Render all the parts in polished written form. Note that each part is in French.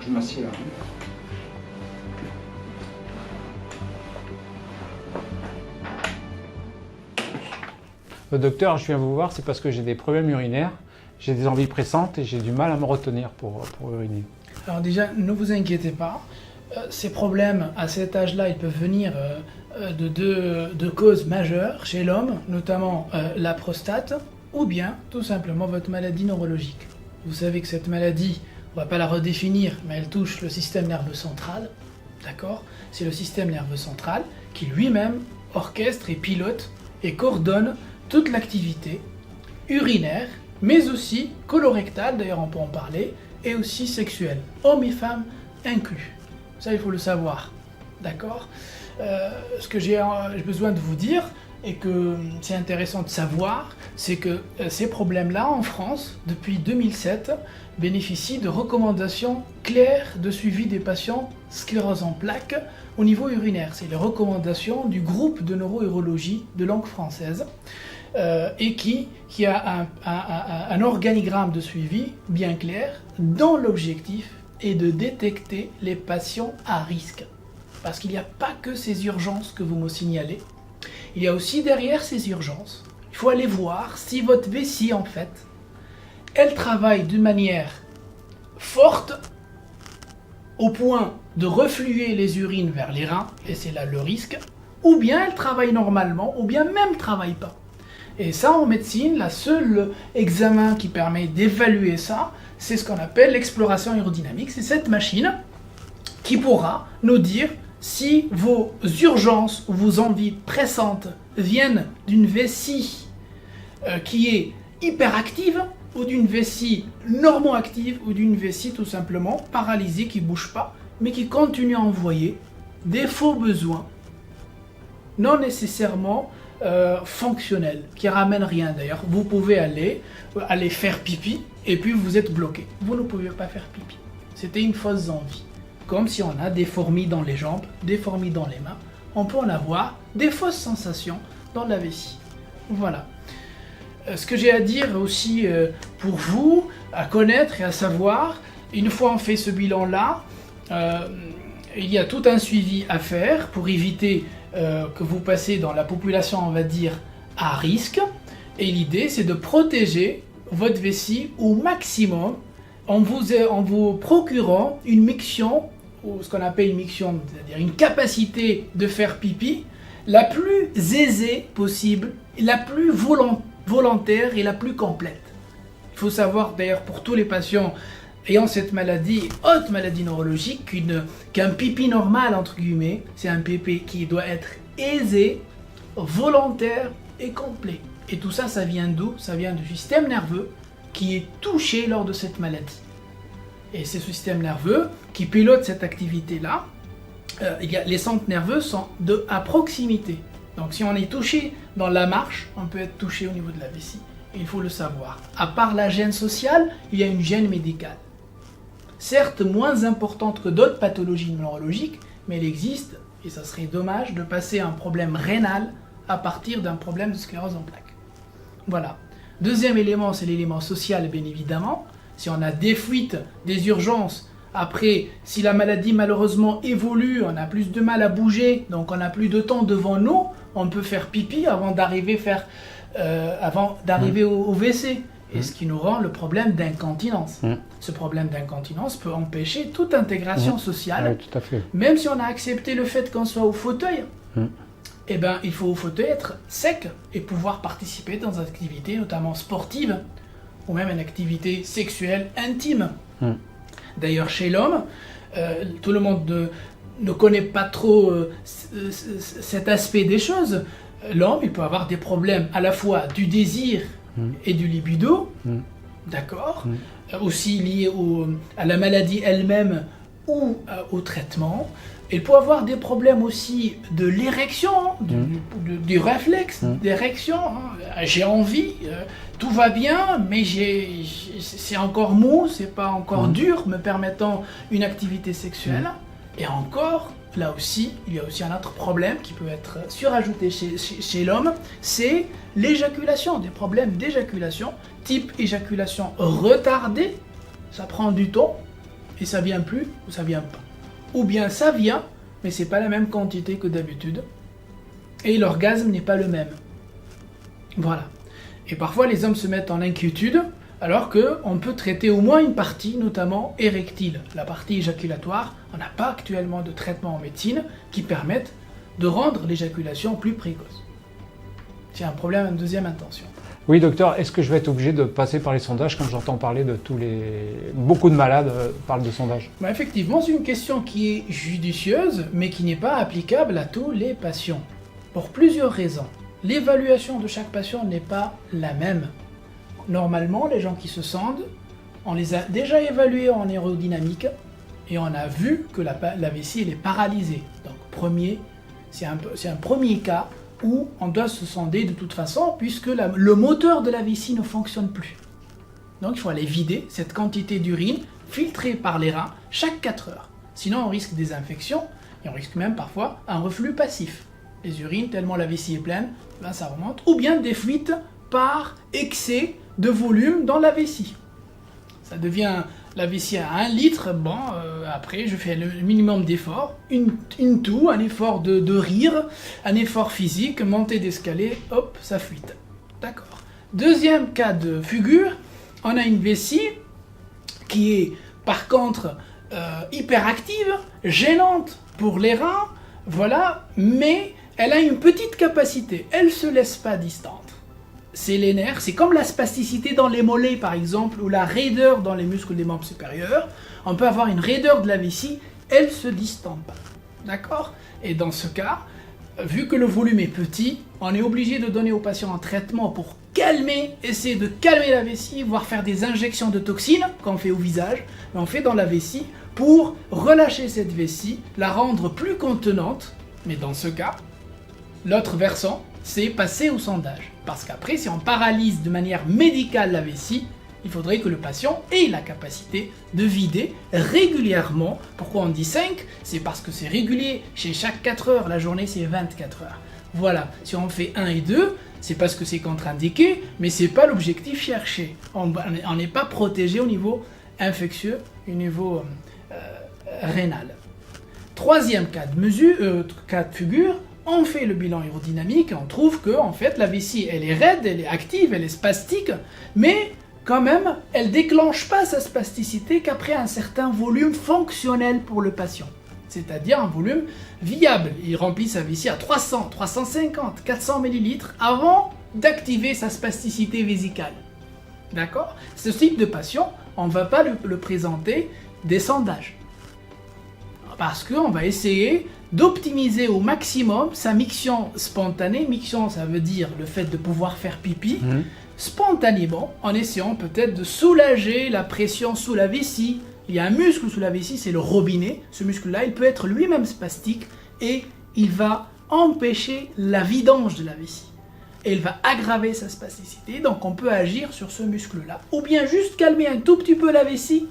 que je m'assieds là. Docteur, je viens vous voir, c'est parce que j'ai des problèmes urinaires, j'ai des envies pressantes et j'ai du mal à me retenir pour uriner. Alors déjà, ne vous inquiétez pas, ces problèmes à cet âge-là, ils peuvent venir de deux causes majeures chez l'homme, notamment la prostate, ou bien tout simplement votre maladie neurologique. Vous savez que cette maladie, on ne va pas la redéfinir, mais elle touche le système nerveux central, d'accord? C'est le système nerveux central qui lui-même orchestre et pilote et coordonne toute l'activité urinaire, mais aussi colorectale, d'ailleurs on peut en parler, et aussi sexuelle, hommes et femmes inclus. Ça, il faut le savoir, d'accord? Ce que j'ai besoin de vous dire, et que c'est intéressant de savoir, c'est que ces problèmes-là, en France, depuis 2007, bénéficient de recommandations claires de suivi des patients sclérose en plaques au niveau urinaire. C'est les recommandations du groupe de neurourologie de langue française, et qui a un organigramme de suivi bien clair, dont l'objectif est de détecter les patients à risque. Parce qu'il n'y a pas que ces urgences que vous me signalez, il y a aussi derrière ces urgences, il faut aller voir si votre vessie, en fait, elle travaille d'une manière forte au point de refluer les urines vers les reins, et c'est là le risque, ou bien elle travaille normalement, ou bien même ne travaille pas. Et ça, en médecine, le seul examen qui permet d'évaluer ça, c'est ce qu'on appelle l'exploration aérodynamique. C'est cette machine qui pourra nous dire si vos urgences ou vos envies pressantes viennent d'une vessie qui est hyperactive, ou d'une vessie normoactive, ou d'une vessie tout simplement paralysée qui ne bouge pas, mais qui continue à envoyer des faux besoins, non nécessairement fonctionnels, qui ramènent rien d'ailleurs. Vous pouvez aller faire pipi, et puis vous êtes bloqué. Vous ne pouvez pas faire pipi. C'était une fausse envie. Comme si on a des fourmis dans les jambes, des fourmis dans les mains, on peut en avoir des fausses sensations dans la vessie. Voilà. Ce que j'ai à dire aussi pour vous, à connaître et à savoir, une fois on fait ce bilan-là, il y a tout un suivi à faire pour éviter que vous passez dans la population, on va dire, à risque. Et l'idée, c'est de protéger votre vessie au maximum en vous procurant une miction, ou ce qu'on appelle une miction, c'est-à-dire une capacité de faire pipi la plus aisée possible, la plus volontaire et la plus complète. Il faut savoir d'ailleurs pour tous les patients ayant cette maladie, haute maladie neurologique, qu'un pipi normal, entre guillemets, c'est un pipi qui doit être aisé, volontaire et complet. Et tout ça, ça vient d'où? Ça vient du système nerveux qui est touché lors de cette maladie. Et c'est ce système nerveux qui pilote cette activité-là. Les centres nerveux sont à proximité. Donc si on est touché dans la marche, on peut être touché au niveau de la vessie. Il faut le savoir. À part la gêne sociale, il y a une gêne médicale. Certes moins importante que d'autres pathologies neurologiques, mais elle existe et ça serait dommage de passer un problème rénal à partir d'un problème de sclérose en plaques. Voilà. Deuxième élément, c'est l'élément social, bien évidemment. Si on a des fuites, des urgences, après, si la maladie malheureusement évolue, on a plus de mal à bouger, donc on n'a plus de temps devant nous, on peut faire pipi avant d'arriver au WC. Et ce qui nous rend le problème d'incontinence. Ce problème d'incontinence peut empêcher toute intégration sociale, Oui, tout à fait. même si on a accepté le fait qu'on soit au fauteuil. Eh ben, il faut au fauteuil être sec et pouvoir participer dans des activités, notamment sportives, ou même une activité sexuelle intime. D'ailleurs, chez l'homme, tout le monde ne connaît pas trop cet aspect des choses. L'homme, il peut avoir des problèmes à la fois du désir et du libido, d'accord, aussi liés à la maladie elle-même ou au traitement. Il peut avoir des problèmes aussi de l'érection, du réflexe d'érection. J'ai envie, tout va bien, mais c'est encore mou, c'est pas encore dur, me permettant une activité sexuelle. Et encore, là aussi, il y a aussi un autre problème qui peut être surajouté chez l'homme, c'est l'éjaculation, des problèmes d'éjaculation, type éjaculation retardée, ça prend du temps, et ça vient plus ou ça vient pas. Ou bien ça vient, mais c'est pas la même quantité que d'habitude, et l'orgasme n'est pas le même. Voilà. Et parfois les hommes se mettent en inquiétude, alors qu'on peut traiter au moins une partie, notamment érectile. La partie éjaculatoire, on n'a pas actuellement de traitement en médecine qui permettent de rendre l'éjaculation plus précoce. C'est un problème à deuxième intention. Oui, docteur, est-ce que je vais être obligé de passer par les sondages quand j'entends parler de beaucoup de malades parlent de sondages? Effectivement, c'est une question qui est judicieuse, mais qui n'est pas applicable à tous les patients. Pour plusieurs raisons. L'évaluation de chaque patient n'est pas la même. Normalement, les gens qui se sondent, on les a déjà évalués en aérodynamique et on a vu que la vessie elle est paralysée. Donc, c'est un premier cas où on doit se sonder de toute façon puisque le moteur de la vessie ne fonctionne plus. Donc, il faut aller vider cette quantité d'urine filtrée par les reins chaque 4 heures. Sinon, on risque des infections et on risque même parfois un reflux passif. Les urines, tellement la vessie est pleine, ben ça remonte. Ou bien des fuites par excès de volume dans la vessie. Ça devient la vessie à 1 litre, après je fais le minimum d'efforts, une toux, un effort de rire, un effort physique, montée d'escalier, hop, ça fuite. D'accord. Deuxième cas de figure, on a une vessie qui est par contre hyperactive, gênante pour les reins, voilà, mais elle a une petite capacité, elle ne se laisse pas distante. C'est les nerfs, c'est comme la spasticité dans les mollets par exemple, ou la raideur dans les muscles des membres supérieurs. On peut avoir une raideur de la vessie, elle ne se distend pas. D'accord? Et dans ce cas, vu que le volume est petit, on est obligé de donner au patient un traitement pour essayer de calmer la vessie, voire faire des injections de toxines, qu'on fait au visage, mais on fait dans la vessie, pour relâcher cette vessie, la rendre plus contenante. Mais dans ce cas, l'autre versant, c'est passer au sondage. Parce qu'après, si on paralyse de manière médicale la vessie, il faudrait que le patient ait la capacité de vider régulièrement. Pourquoi on dit 5? C'est parce que c'est régulier. Chez chaque 4 heures, la journée c'est 24 heures. Voilà, si on fait 1 et 2, c'est parce que c'est contre-indiqué, mais c'est pas l'objectif cherché. On n'est pas protégé au niveau infectieux, au niveau rénal. Troisième cas de figure, on fait le bilan aérodynamique et on trouve que en fait, la vessie elle est raide, elle est active, elle est spastique, mais quand même, elle ne déclenche pas sa spasticité qu'après un certain volume fonctionnel pour le patient. C'est-à-dire un volume viable. Il remplit sa vessie à 300, 350, 400 ml avant d'activer sa spasticité vésicale. D'accord? Ce type de patient, on ne va pas le présenter des sondages. Parce qu'on va essayer d'optimiser au maximum sa miction spontanée. Miction, ça veut dire le fait de pouvoir faire pipi spontanément, en essayant peut-être de soulager la pression sous la vessie. Il y a un muscle sous la vessie, c'est le robinet. Ce muscle-là, il peut être lui-même spastique et il va empêcher la vidange de la vessie. Et il va aggraver sa spasticité, donc on peut agir sur ce muscle-là. Ou bien juste calmer un tout petit peu la vessie,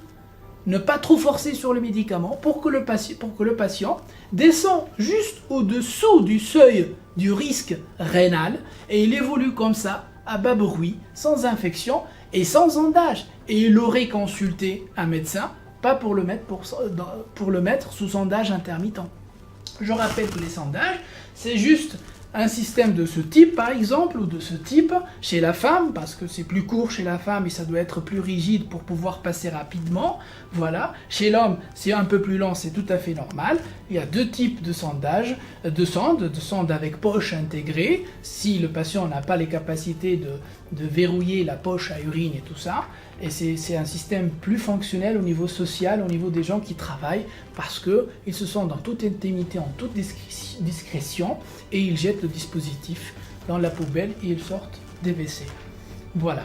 ne pas trop forcer sur le médicament pour que le patient descend juste au-dessous du seuil du risque rénal et il évolue comme ça, à bas bruit, sans infection et sans sondage. Et il aurait consulté un médecin, pas pour le mettre sous sondage intermittent. Je rappelle que les sondages, c'est juste un système de ce type par exemple, ou de ce type chez la femme, parce que c'est plus court chez la femme et ça doit être plus rigide pour pouvoir passer rapidement. Voilà. Chez l'homme, c'est un peu plus lent, c'est tout à fait normal. Il y a 2 types de sondages, de sondes avec poche intégrée, si le patient n'a pas les capacités de verrouiller la poche à urine et tout ça. Et c'est un système plus fonctionnel au niveau social, au niveau des gens qui travaillent, parce qu'ils se sentent dans toute intimité, en toute discrétion, et ils jettent le dispositif dans la poubelle et ils sortent des WC. Voilà.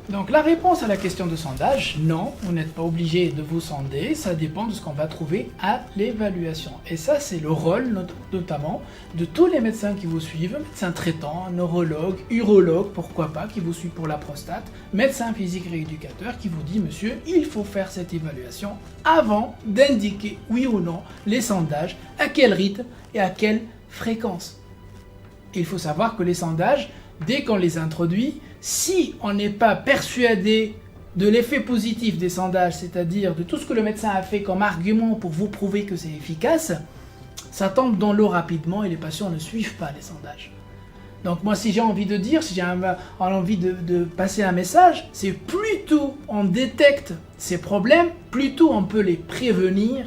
Donc la réponse à la question de sondage, non, vous n'êtes pas obligé de vous sonder, ça dépend de ce qu'on va trouver à l'évaluation. Et ça, c'est le rôle notamment de tous les médecins qui vous suivent, médecins traitants, neurologues, urologues, pourquoi pas, qui vous suivent pour la prostate, médecin physique rééducateur qui vous dit, monsieur, il faut faire cette évaluation avant d'indiquer oui ou non les sondages, à quel rythme et à quelle fréquence. Il faut savoir que les sondages, dès qu'on les introduit, si on n'est pas persuadé de l'effet positif des sondages, c'est-à-dire de tout ce que le médecin a fait comme argument pour vous prouver que c'est efficace, ça tombe dans l'eau rapidement et les patients ne suivent pas les sondages. Donc moi, si j'ai envie de dire, si j'ai envie de passer un message, c'est plus tôt on détecte ces problèmes, plus tôt on peut les prévenir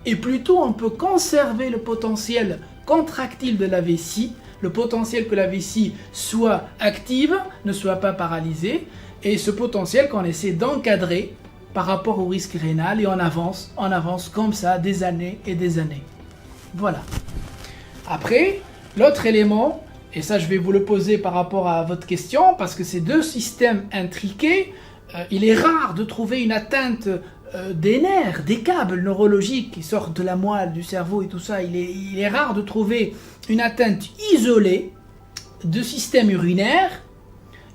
et plus tôt on peut conserver le potentiel contractile de la vessie, le potentiel que la vessie soit active, ne soit pas paralysée, et ce potentiel qu'on essaie d'encadrer par rapport au risque rénal, et on avance comme ça des années et des années. Voilà. Après, l'autre élément, et ça je vais vous le poser par rapport à votre question, parce que ces deux systèmes intriqués, il est rare de trouver une atteinte des nerfs, des câbles neurologiques qui sortent de la moelle, du cerveau et tout ça. Il est rare de trouver une atteinte isolée de système urinaire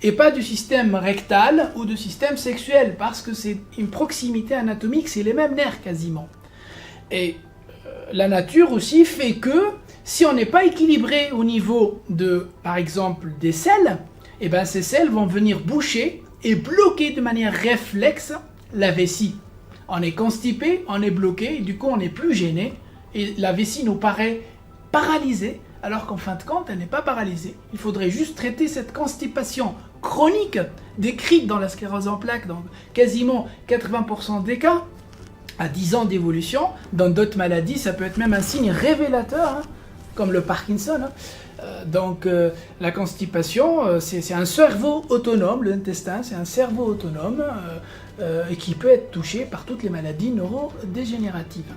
et pas du système rectal ou de système sexuel, parce que c'est une proximité anatomique, c'est les mêmes nerfs quasiment. Et la nature aussi fait que si on n'est pas équilibré au niveau de, par exemple, des selles, et ben ces selles vont venir boucher et bloquer de manière réflexe la vessie. On est constipé, on est bloqué, et du coup on n'est plus gêné, et la vessie nous paraît paralysée, alors qu'en fin de compte elle n'est pas paralysée. Il faudrait juste traiter cette constipation chronique décrite dans la sclérose en plaques, dans quasiment 80% des cas, à 10 ans d'évolution. Dans d'autres maladies, ça peut être même un signe révélateur, hein, comme le Parkinson. Donc la constipation, c'est un cerveau autonome, l'intestin, c'est un cerveau autonome et qui peut être touché par toutes les maladies neurodégénératives.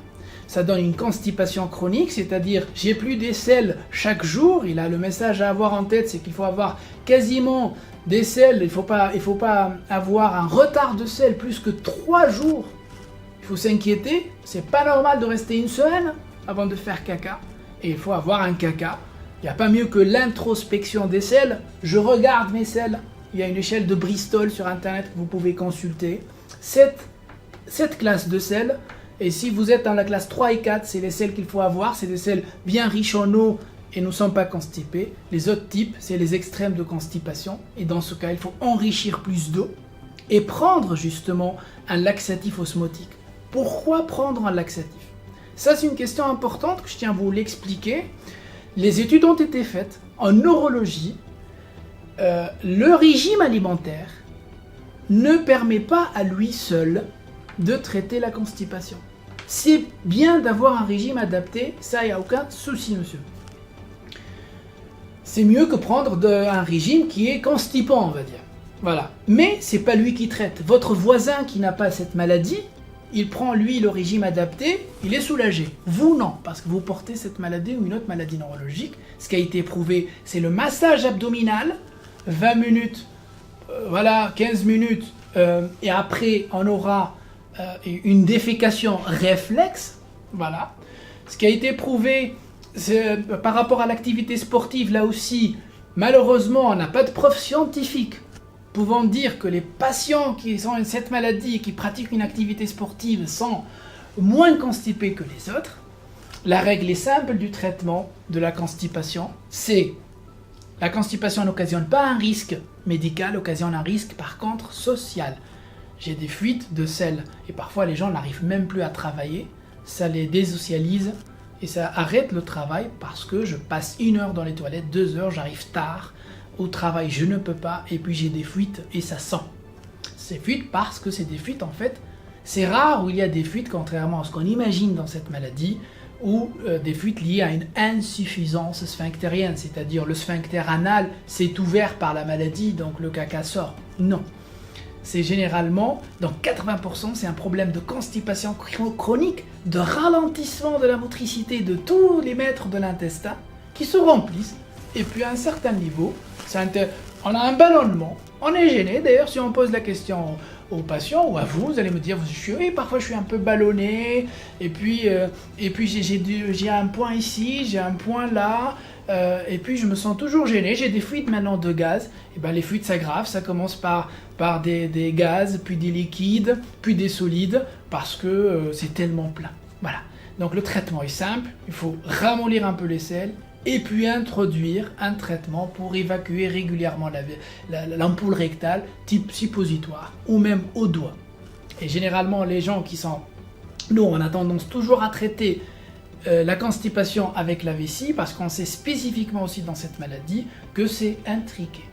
Ça donne une constipation chronique, c'est-à-dire j'ai plus des selles chaque jour. Il a le message à avoir en tête, c'est qu'il faut avoir quasiment des selles, il faut pas avoir un retard de selles plus que 3 jours. Il faut s'inquiéter, c'est pas normal de rester une semaine avant de faire caca, et il faut avoir un caca. Il n'y a pas mieux que l'introspection des selles. Je regarde mes selles. Il y a une échelle de Bristol sur internet que vous pouvez consulter. Cette classe de selles, et si vous êtes dans la classe 3 et 4, c'est les selles qu'il faut avoir, c'est des selles bien riches en eau et ne sont pas constipées. Les autres types, c'est les extrêmes de constipation, et dans ce cas, il faut enrichir plus d'eau et prendre justement un laxatif osmotique. Pourquoi prendre un laxatif? Ça, c'est une question importante que je tiens à vous l'expliquer. Les études ont été faites en neurologie. Le régime alimentaire ne permet pas à lui seul de traiter la constipation. C'est bien d'avoir un régime adapté, ça, il n'y a aucun souci, monsieur. C'est mieux que prendre un régime qui est constipant, on va dire. Voilà. Mais c'est pas lui qui traite. Votre voisin qui n'a pas cette maladie, il prend lui le régime adapté, il est soulagé. Vous non, parce que vous portez cette maladie ou une autre maladie neurologique. Ce qui a été prouvé, c'est le massage abdominal, 20 minutes, 15 minutes, et après on aura une défécation réflexe. Voilà. Ce qui a été prouvé, c'est, par rapport à l'activité sportive, là aussi, malheureusement, on n'a pas de preuve scientifique pouvant dire que les patients qui ont cette maladie et qui pratiquent une activité sportive sont moins constipés que les autres. La règle est simple du traitement de la constipation, c'est la constipation n'occasionne pas un risque médical, occasionne un risque par contre social. J'ai des fuites de selles et parfois les gens n'arrivent même plus à travailler, ça les désocialise et ça arrête le travail parce que je passe 1 heure dans les toilettes, 2 heures, j'arrive tard. Au travail, je ne peux pas, et puis j'ai des fuites, et ça sent. Ces fuites, parce que c'est des fuites, en fait, c'est rare où il y a des fuites, contrairement à ce qu'on imagine dans cette maladie, ou des fuites liées à une insuffisance sphinctérienne, c'est-à-dire le sphincter anal s'est ouvert par la maladie, donc le caca sort. Non. C'est généralement, dans 80%, c'est un problème de constipation chronique, de ralentissement de la motricité de tous les mètres de l'intestin, qui se remplissent, et puis à un certain niveau, on a un ballonnement, on est gêné. D'ailleurs, si on pose la question aux patients ou à vous, vous allez me dire, oui, parfois je suis un peu ballonné, et puis j'ai un point ici, j'ai un point là, et puis je me sens toujours gêné, j'ai des fuites maintenant de gaz. Et ben les fuites s'aggravent, ça commence par des gaz, puis des liquides, puis des solides, parce que c'est tellement plein. Voilà. Donc le traitement est simple, il faut ramollir un peu les selles, et puis introduire un traitement pour évacuer régulièrement l'ampoule rectale type suppositoire ou même au doigt. Et généralement, les gens qui sont... Nous, on a tendance toujours à traiter la constipation avec la vessie parce qu'on sait spécifiquement aussi dans cette maladie que c'est intriqué.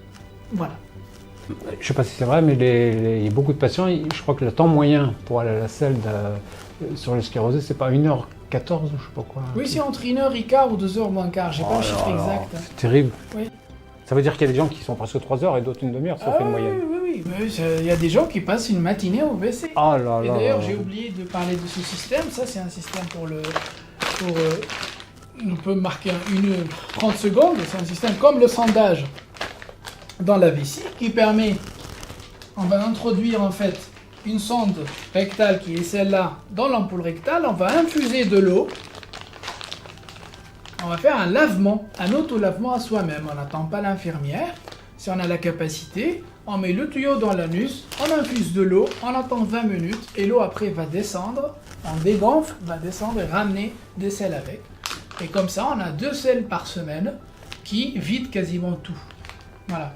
Voilà. Je ne sais pas si c'est vrai, mais il y a beaucoup de patients, je crois que le temps moyen pour aller à la selle sur le sclérosé, c'est pas 1h14 ou je sais pas quoi. Oui, c'est entre 1h15 ou 2h moins quart, j'ai pas le chiffre exact. C'est terrible. Oui. Ça veut dire qu'il y a des gens qui sont presque 3 heures et d'autres une demi-heure, ça fait une moyenne. Oui, il y a des gens qui passent une matinée au WC. Oh là Et là. d'ailleurs, j'ai oublié de parler de ce système. Ça, c'est un système on peut marquer 30 secondes. C'est un système comme le sondage dans la vessie qui permet, on va introduire en fait une sonde rectale qui est celle-là dans l'ampoule rectale. On va infuser de l'eau. On va faire un lavement, un auto-lavement à soi-même. On n'attend pas l'infirmière. Si on a la capacité, on met le tuyau dans l'anus, on infuse de l'eau, on attend 20 minutes et l'eau après va descendre, on dégonfle, va descendre et ramener des selles avec. Et comme ça, on a 2 selles par semaine qui vident quasiment tout. Voilà.